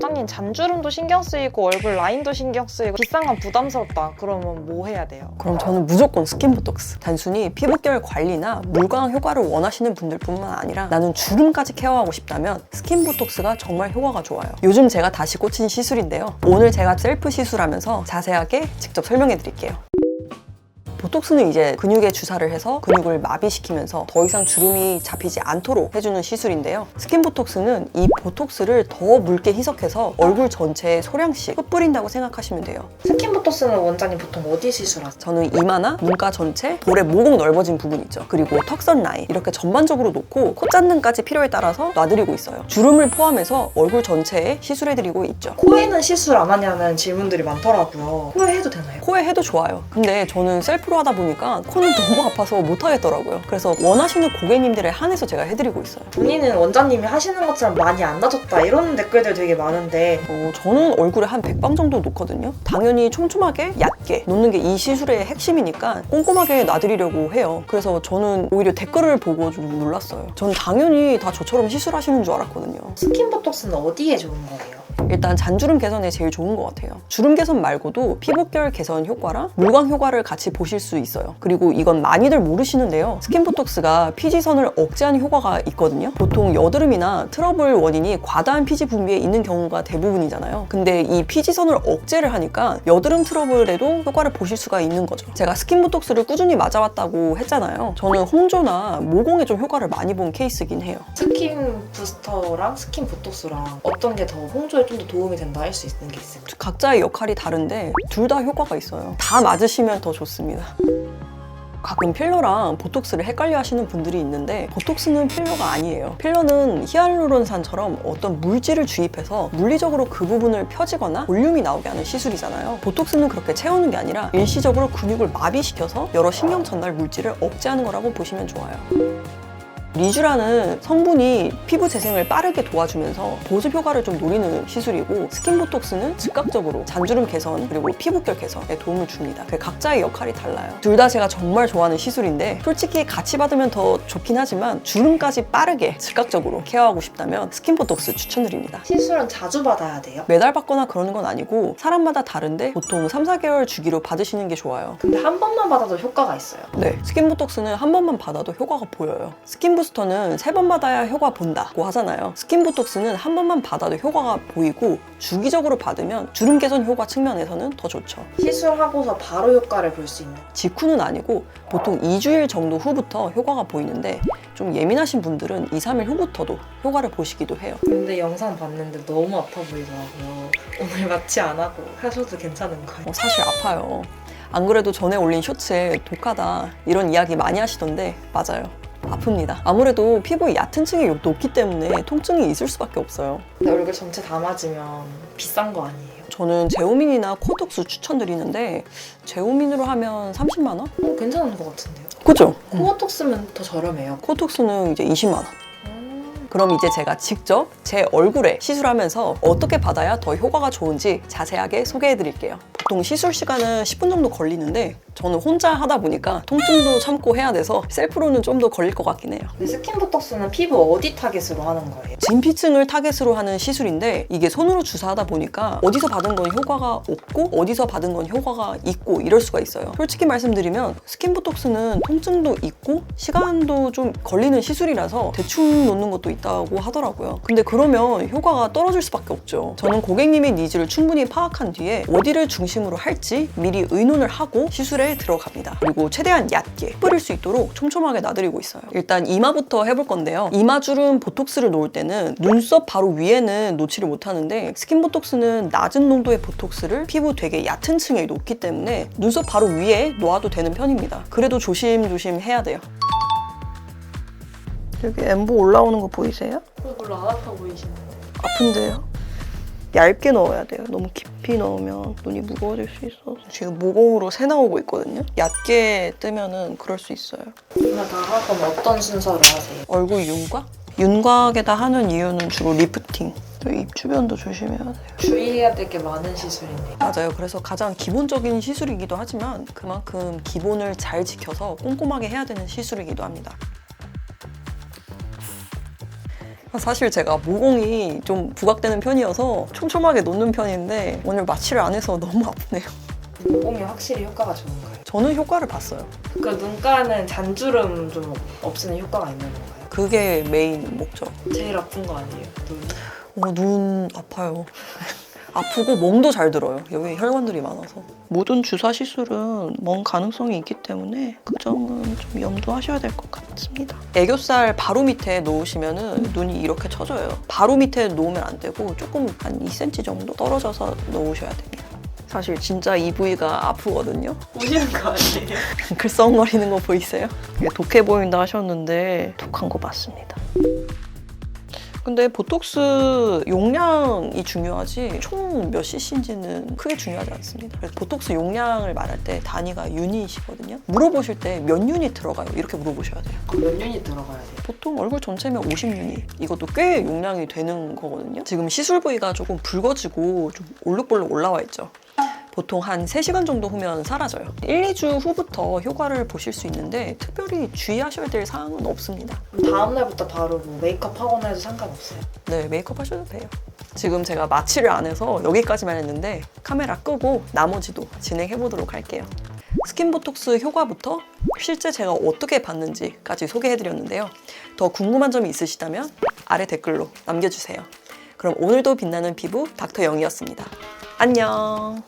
원장님 잔주름도 신경 쓰이고 얼굴 라인도 신경 쓰이고 비싼 건 부담스럽다. 그러면 뭐 해야 돼요? 그럼 저는 무조건 스킨보톡스. 단순히 피부결 관리나 물광 효과를 원하시는 분들뿐만 아니라 나는 주름까지 케어하고 싶다면 스킨보톡스가 정말 효과가 좋아요. 요즘 제가 다시 꽂힌 시술인데요. 오늘 제가 셀프 시술하면서 자세하게 직접 설명해 드릴게요. 보톡스는 이제 근육에 주사를 해서 근육을 마비시키면서 더 이상 주름이 잡히지 않도록 해주는 시술인데요. 스킨보톡스는 이 보톡스를 더 묽게 희석해서 얼굴 전체에 소량씩 흩뿌린다고 생각하시면 돼요. 스킨보톡스는 원장님 보통 어디 시술하세요? 저는 이마나 눈가 전체, 볼의 모공 넓어진 부분 있죠. 그리고 턱선 라인 이렇게 전반적으로 놓고 콧잔등까지 필요에 따라서 놔드리고 있어요. 주름을 포함해서 얼굴 전체에 시술해드리고 있죠. 코에는 시술 안 하냐는 질문들이 많더라고요. 코에 해도 되나요? 코에 해도 좋아요. 근데 저는 셀프로 하다 보니까 코는 너무 아파서 못하겠더라고요. 그래서 원하시는 고객님들에 한해서 제가 해드리고 있어요. 본인은 원장님이 하시는 것처럼 많이 안 나졌다 이런 댓글들 되게 많은데 저는 얼굴에 한 100방 정도 놓거든요. 당연히 촘촘하게 얕게 놓는 게 이 시술의 핵심이니까 꼼꼼하게 놔드리려고 해요. 그래서 저는 오히려 댓글을 보고 좀 놀랐어요. 전 당연히 다 저처럼 시술하시는 줄 알았거든요. 스킨보톡스는 어디에 좋은 거예요? 일단 잔주름 개선에 제일 좋은 것 같아요. 주름 개선 말고도 피부결 개선 효과랑 물광 효과를 같이 보실 수 있어요. 그리고 이건 많이들 모르시는데요. 스킨보톡스가 피지선을 억제하는 효과가 있거든요. 보통 여드름이나 트러블 원인이 과다한 피지 분비에 있는 경우가 대부분이잖아요. 근데 이 피지선을 억제를 하니까 여드름 트러블에도 효과를 보실 수가 있는 거죠. 제가 스킨보톡스를 꾸준히 맞아왔다고 했잖아요. 저는 홍조나 모공에 좀 효과를 많이 본 케이스긴 해요. 스킨 부스터랑 스킨 보톡스랑 어떤 게 더 홍조에 좀 더 도움이 된다 할 수 있는 게 있을까요? 각자의 역할이 다른데 둘 다 효과가 있어요. 다 맞으시면 더 좋습니다. 가끔 필러랑 보톡스를 헷갈려 하시는 분들이 있는데 보톡스는 필러가 아니에요. 필러는 히알루론산처럼 어떤 물질을 주입해서 물리적으로 그 부분을 펴지거나 볼륨이 나오게 하는 시술이잖아요. 보톡스는 그렇게 채우는 게 아니라 일시적으로 근육을 마비시켜서 여러 신경 전달 물질을 억제하는 거라고 보시면 좋아요. 리쥬라는 성분이 피부 재생을 빠르게 도와주면서 보습 효과를 좀 노리는 시술이고 스킨보톡스는 즉각적으로 잔주름 개선 그리고 피부결 개선에 도움을 줍니다. 각자의 역할이 달라요. 둘 다 제가 정말 좋아하는 시술인데 솔직히 같이 받으면 더 좋긴 하지만 주름까지 빠르게 즉각적으로 케어하고 싶다면 스킨보톡스 추천드립니다. 시술은 자주 받아야 돼요? 매달 받거나 그러는 건 아니고 사람마다 다른데 보통 3-4개월 주기로 받으시는 게 좋아요. 근데 한 번만 받아도 효과가 있어요? 네, 스킨보톡스는 한 번만 받아도 효과가 보여요. 스킨부스터는 3번 받아야 효과 본다고 하잖아요. 스킨보톡스는 한 번만 받아도 효과가 보이고 주기적으로 받으면 주름 개선 효과 측면에서는 더 좋죠. 시술하고서 바로 효과를 볼 수 있는 직후는 아니고 보통 2주일 정도 후부터 효과가 보이는데 좀 예민하신 분들은 2-3일 후부터도 효과를 보시기도 해요. 근데 영상 봤는데 너무 아파 보이더라고요. 오늘 마취 안 하고 하셔도 괜찮은 거예요? 사실 아파요. 안 그래도 전에 올린 쇼츠에 독하다 이런 이야기 많이 하시던데 맞아요. 아픕니다. 아무래도 피부 얕은 층이 높기 때문에 통증이 있을 수밖에 없어요. 근데 얼굴 전체 다 맞으면 비싼 거 아니에요? 저는 제오민이나 코톡스 추천드리는데 제오민으로 하면 30만 원? 괜찮은 것 같은데요? 그죠? 코어톡스면 더 저렴해요. 코톡스는 이제 20만 원. 그럼 이제 제가 직접 제 얼굴에 시술하면서 어떻게 받아야 더 효과가 좋은지 자세하게 소개해드릴게요. 보통 시술 시간은 10분 정도 걸리는데 저는 혼자 하다 보니까 통증도 참고 해야 돼서 셀프로는 좀 더 걸릴 것 같긴 해요. 근데 스킨보톡스는 피부 어디 타겟으로 하는 거예요? 진피층을 타겟으로 하는 시술인데 이게 손으로 주사하다 보니까 어디서 받은 건 효과가 없고 어디서 받은 건 효과가 있고 이럴 수가 있어요. 솔직히 말씀드리면 스킨보톡스는 통증도 있고 시간도 좀 걸리는 시술이라서 대충 놓는 것도 있다고 하더라고요. 근데 그러면 효과가 떨어질 수밖에 없죠. 저는 고객님의 니즈를 충분히 파악한 뒤에 어디를 중심으로 할지 미리 의논을 하고 시술에 들어갑니다. 그리고 최대한 얕게 뿌릴 수 있도록 촘촘하게 놔드리고 있어요. 일단 이마부터 해볼 건데요. 이마주름 보톡스를 놓을 때는 눈썹 바로 위에는 놓지를 못하는데 스킨보톡스는 낮은 농도의 보톡스를 피부 되게 얕은 층에 놓기 때문에 눈썹 바로 위에 놓아도 되는 편입니다. 그래도 조심조심 해야 돼요. 여기 엠보 올라오는 거 보이세요? 별로 안 아파 보이시는데. 아픈데요? 얇게 넣어야 돼요. 너무 깊이 넣으면 눈이 무거워질 수 있어서. 지금 모공으로 새 나오고 있거든요. 얕게 뜨면은 그럴 수 있어요. 오늘 다 하면 어떤 순서로 하세요? 얼굴 윤곽? 윤곽에다 하는 이유는 주로 리프팅. 입 주변도 조심해야 돼요. 주의해야 될 게 많은 시술이네요. 맞아요. 그래서 가장 기본적인 시술이기도 하지만 그만큼 기본을 잘 지켜서 꼼꼼하게 해야 되는 시술이기도 합니다. 사실 제가 모공이 좀 부각되는 편이어서 촘촘하게 놓는 편인데 오늘 마취를 안 해서 너무 아프네요. 모공이 확실히 효과가 좋은가요? 저는 효과를 봤어요. 그 눈가는 잔주름 좀 없애는 효과가 있는 건가요? 그게 메인 목적. 제일 아픈 거 아니에요? 눈? 눈 아파요. 아프고 멍도 잘 들어요. 여기 혈관들이 많아서. 모든 주사 시술은 멍 가능성이 있기 때문에 그 점은 좀 염두하셔야 될 것 같습니다. 애교살 바로 밑에 놓으시면은 눈이 이렇게 처져요. 바로 밑에 놓으면 안 되고 조금 한 2cm 정도 떨어져서 놓으셔야 됩니다. 사실 진짜 이 부위가 아프거든요. 오시는 거 아니에요? 글썽거리는 거 보이세요? 이게 독해 보인다 하셨는데 독한 거 맞습니다. 근데 보톡스 용량이 중요하지 총 몇 cc인지는 크게 중요하지 않습니다. 그래서 보톡스 용량을 말할 때 단위가 유닛이거든요. 물어보실 때 몇 유닛 들어가요? 이렇게 물어보셔야 돼요. 몇 유닛 들어가야 돼요? 보통 얼굴 전체면 50유닛. 이것도 꽤 용량이 되는 거거든요. 지금 시술 부위가 조금 붉어지고 좀 올록볼록 올라와 있죠. 보통 한 3시간 정도 후면 사라져요. 1, 2주 후부터 효과를 보실 수 있는데 특별히 주의하셔야 될 사항은 없습니다. 다음 날부터 바로 뭐 메이크업 하거나 해도 상관없어요? 네, 메이크업 하셔도 돼요. 지금 제가 마취를 안 해서 여기까지만 했는데 카메라 끄고 나머지도 진행해 보도록 할게요. 스킨보톡스 효과부터 실제 제가 어떻게 봤는지까지 소개해드렸는데요. 더 궁금한 점이 있으시다면 아래 댓글로 남겨주세요. 그럼 오늘도 빛나는 피부 닥터 영이었습니다. 안녕.